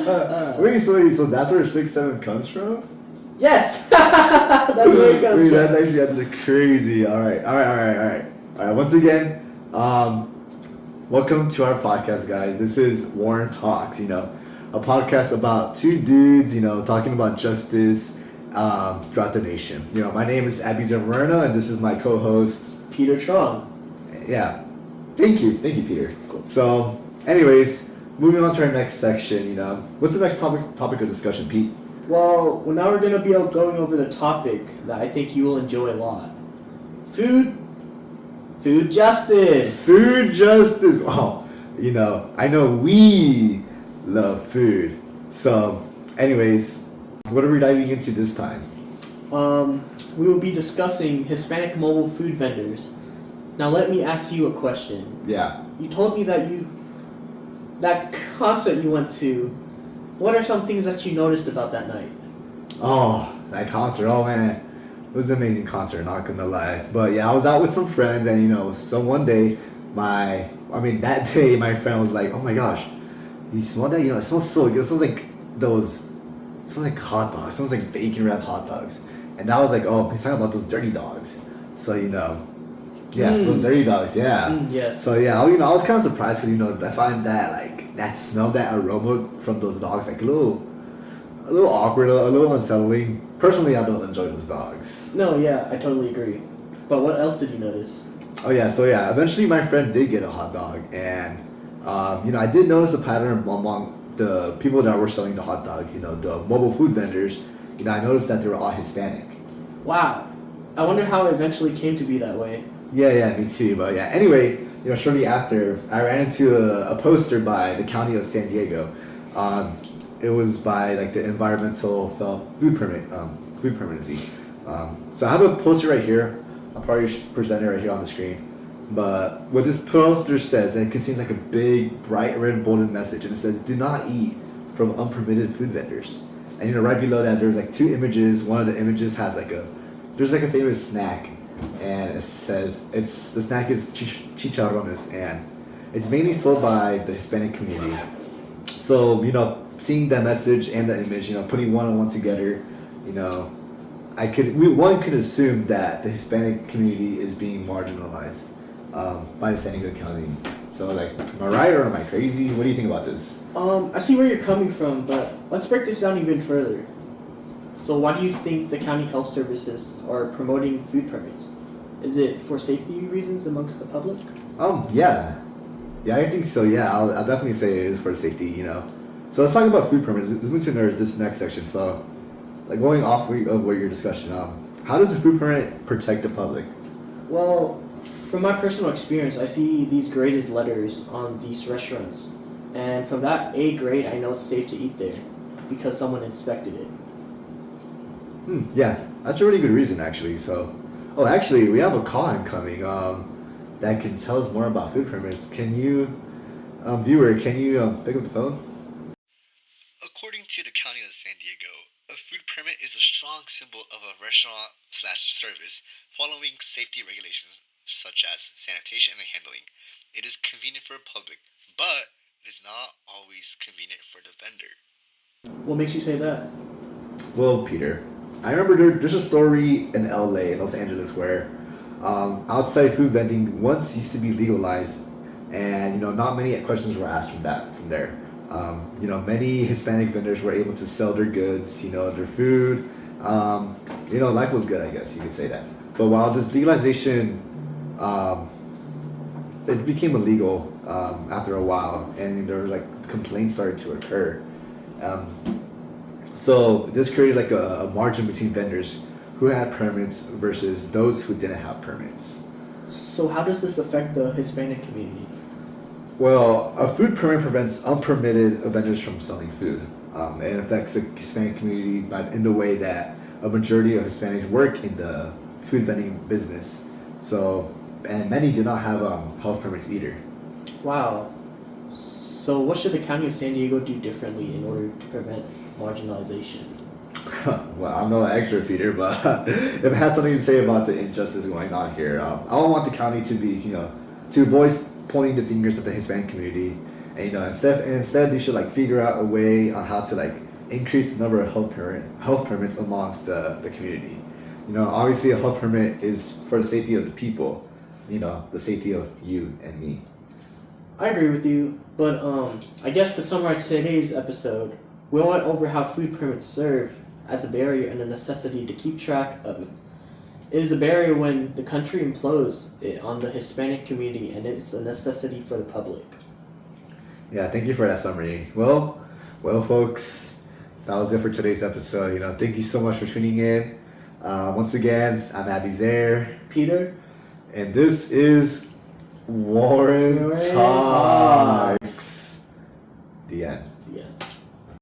So that's where 6'7" comes from? Yes! That's where it comes from. That's crazy. All right. Once again, welcome to our podcast, guys. This is Warren Talks, a podcast about two dudes, talking about justice throughout the nation. My name is Abiezer Moreno, and this is my co-host, Peter Truong. Yeah. Thank you, Peter. Cool. So, anyways, moving on to our next section, what's the next topic of discussion, Pete? Well, now we're going to be going over the topic that I think you will enjoy a lot. Food justice. Food justice. Oh, I know we love food. So, anyways, what are we diving into this time? We will be discussing Hispanic mobile food vendors. Now let me ask you a question. Yeah. You told me that concert you went to, what are some things that you noticed about that night? Oh, that concert. Oh, man. It was an amazing concert, not gonna lie. But yeah, I was out with some friends, and so one day, that day, my friend was like, "Oh my gosh, you smell that? It smells so good. It smells like hot dogs. It smells like bacon wrapped hot dogs." And I was like, "Oh, he's talking about those dirty dogs." So those dirty dogs, yeah. Yes. So yeah, I was kind of surprised because I find that smell, that aroma from those dogs, like a little awkward, a little unsettling. Personally, I don't enjoy those dogs. No, yeah, I totally agree. But what else did you notice? Oh yeah, so yeah, eventually my friend did get a hot dog, and I did notice a pattern among the people that were selling the hot dogs. The mobile food vendors. I noticed that they were all Hispanic. Wow, I wonder how it eventually came to be that way. Yeah, me too. But yeah, anyway, shortly after, I ran into a poster by the county of San Diego. It was by the environmental food permanency. So I have a poster right here. I'll probably present it right here on the screen. But what this poster says, and it contains a big, bright red bolded message, and it says, "Do not eat from unpermitted food vendors." And right below that, there's two images. One of the images has there's a famous snack, and it says the snack is chicharrones, and it's mainly sold by the Hispanic community. So seeing that message and the image, putting one on one together, one could assume that the Hispanic community is being marginalized by the San Diego County. So am I right or am I crazy? What do you think about this? I see where you're coming from, but let's break this down even further. So why do you think the county health services are promoting food permits? Is it for safety reasons amongst the public? Yeah, I think so. Yeah, I'll definitely say it is for safety. So let's talk about food permits. Let's move to this next section. So, going off of what your discussion, how does a food permit protect the public? Well, from my personal experience, I see these graded letters on these restaurants, and from that A grade, I know it's safe to eat there because someone inspected it. Yeah, that's a really good reason, actually. So, actually, we have a call incoming that can tell us more about food permits. Can you, viewer, pick up the phone? According to the County of San Diego, a food permit is a strong symbol of a restaurant/service following safety regulations such as sanitation and handling. It is convenient for the public, but it is not always convenient for the vendor. What makes you say that? Well, Peter, I remember there's a story in LA, in Los Angeles, where outside food vending once used to be legalized, and not many questions were asked from there. Many Hispanic vendors were able to sell their goods, their food. Life was good, I guess you could say that. But while this legalization, it became illegal after a while, and there were complaints started to occur. So this created a margin between vendors who had permits versus those who didn't have permits. So how does this affect the Hispanic community? Well, a food permit prevents unpermitted vendors from selling food. It affects the Hispanic community in the way that a majority of Hispanics work in the food vending business. And many do not have health permits either. Wow. So what should the County of San Diego do differently in order to prevent marginalization? Well, I'm no expert, Peter, but if it has something to say about the injustice going on here, I don't want the county to be, to voice pointing the fingers at the Hispanic community And instead they should like figure out a way on how to like increase the number of health permits amongst the community. Obviously a health permit is for the safety of the people, the safety of you and me. I agree with you, but I guess to summarize today's episode, we went over how food permits serve as a barrier and a necessity to keep track of it. It is a barrier when the country implodes on the Hispanic community, and it's a necessity for the public. Yeah, thank you for that summary. Well, folks, that was it for today's episode. Thank you so much for tuning in. Once again, I'm Abiezer, Peter? and this is Warren Warren Talks. The end.